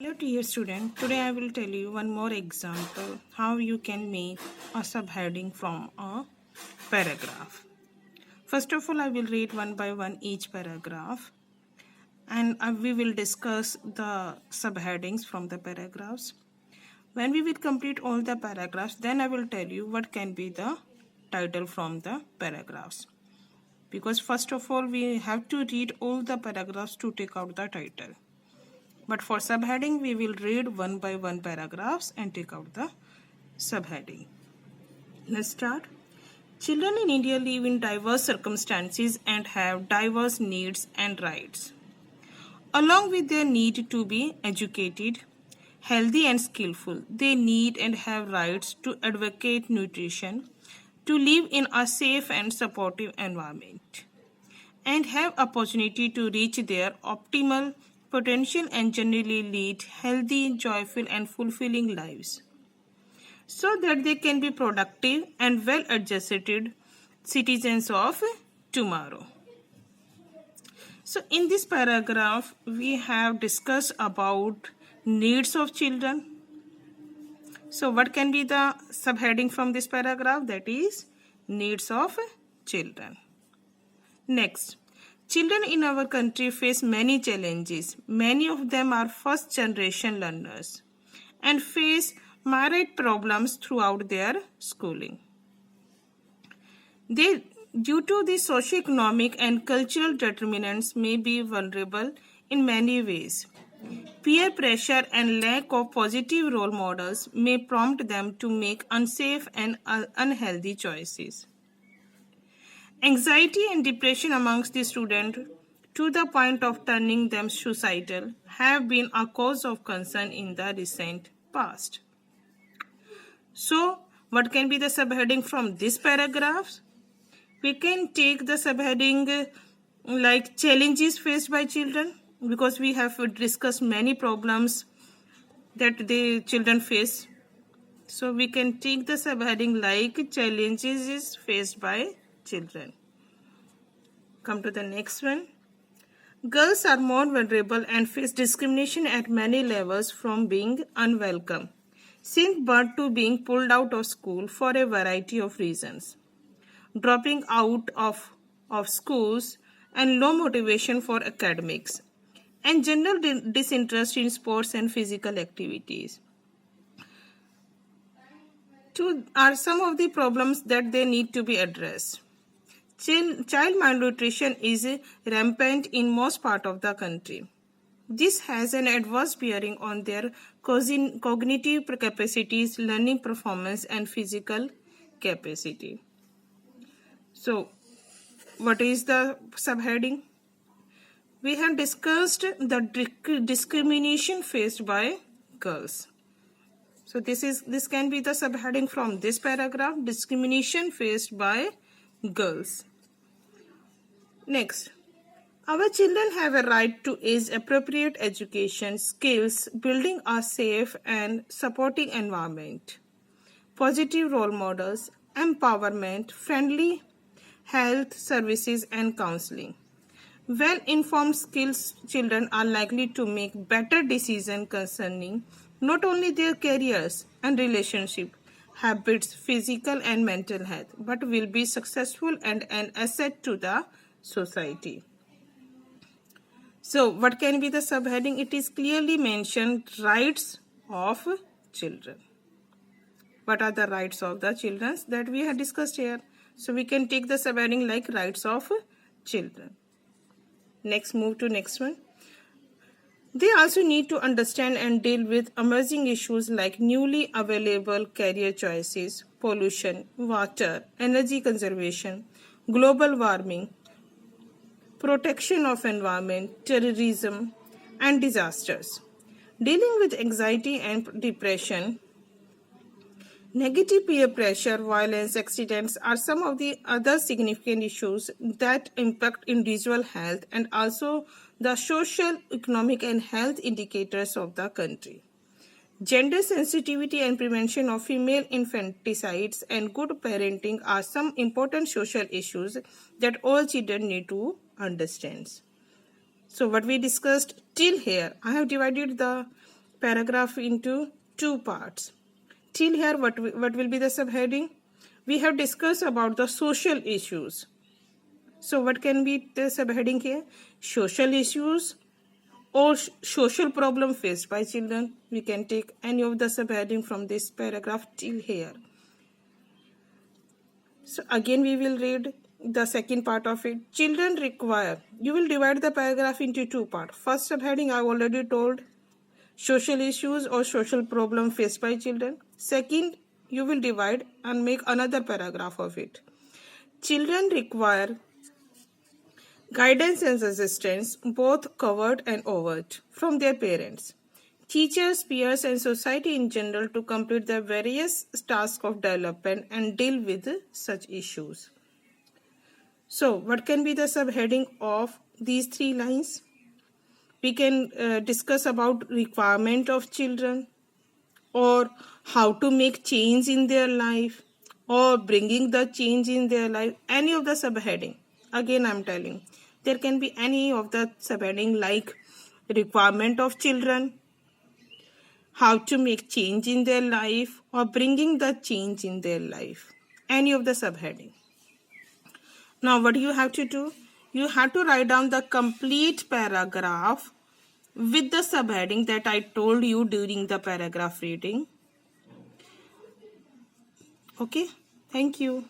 Hello dear student, today I will tell you one more example how you can make a subheading from a paragraph. First of all, I will read one by one each paragraph and we will discuss the subheadings from the paragraphs. When we will complete all the paragraphs, then I will tell you what can be the title from the paragraphs. Because first of all, we have to read all the paragraphs to take out the title. But for subheading, we will read one by one paragraphs and take out the subheading. Let's start. Children in India live in diverse circumstances and have diverse needs and rights. Along with their need to be educated, healthy and skillful, they need and have rights to advocate nutrition, to live in a safe and supportive environment, and have opportunity to reach their optimal potential and generally lead healthy, joyful and fulfilling lives so that they can be productive and well-adjusted citizens of tomorrow. So in this paragraph, we have discussed about needs of children. So what can be the subheading from this paragraph? That is needs of children. Next, children in our country face many challenges. Many of them are first generation learners and face myriad problems throughout their schooling. They, due to the socio-economic and cultural determinants, may be vulnerable in many ways. Peer pressure and lack of positive role models may prompt them to make unsafe and unhealthy choices. Anxiety and depression amongst the students, to the point of turning them suicidal, have been a cause of concern in the recent past. So, what can be the subheading from this paragraph? We can take the subheading like challenges faced by children, because we have discussed many problems that the children face. So, we can take the subheading like challenges is faced by children. Come to the next one. Girls are more vulnerable and face discrimination at many levels, from being unwelcome since birth to being pulled out of school for a variety of reasons, dropping out of schools and low motivation for academics, and general disinterest in sports and physical activities. Two are some of the problems that they need to be addressed. Child malnutrition is rampant in most parts of the country. This has an adverse bearing on their cognitive capacities, learning performance, and physical capacity. So, what is the subheading? We have discussed the discrimination faced by girls. So, this can be the subheading from this paragraph: discrimination faced by girls. Next, our children have a right to age-appropriate education, skills, building a safe and supporting environment, positive role models, empowerment, friendly health services and counseling. Well-informed skills children are likely to make better decisions concerning not only their careers and relationship, habits, physical and mental health, but will be successful and an asset to the society. So, what can be the subheading? It is clearly mentioned rights of children. What are the rights of the children that we have discussed here? So, we can take the subheading like rights of children. Next, move to next one. They also need to understand and deal with emerging issues like newly available career choices, pollution, water, energy conservation, global warming, protection of environment, terrorism, and disasters. Dealing with anxiety and depression, negative peer pressure, violence, accidents are some of the other significant issues that impact individual health and also the social, economic, and health indicators of the country. Gender sensitivity and prevention of female infanticides and good parenting are some important social issues that all children need to understand. So what we discussed till here, I have divided the paragraph into two parts. Till here, what will be the subheading? We have discussed about the social issues. So what can be the subheading here? Social issues or social problem faced by children. We can take any of the subheading from this paragraph till here. So again we will read the second part of it. Children require. You will divide the paragraph into two parts. First subheading I already told, social issues or social problem faced by children. Second, you will divide and make another paragraph of it. Children require guidance and assistance, both covert and overt, from their parents, teachers, peers, and society in general to complete their various tasks of development and deal with such issues. So, what can be the subheading of these three lines? We can discuss about requirement of children, or how to make change in their life, or bringing the change in their life. Any of the subheading. Again, I'm telling. There can be any of the subheading like requirement of children, how to make change in their life, or bringing the change in their life. Any of the subheading. Now what you have to do? You have to write down the complete paragraph with the subheading that I told you during the paragraph reading. Okay, thank you.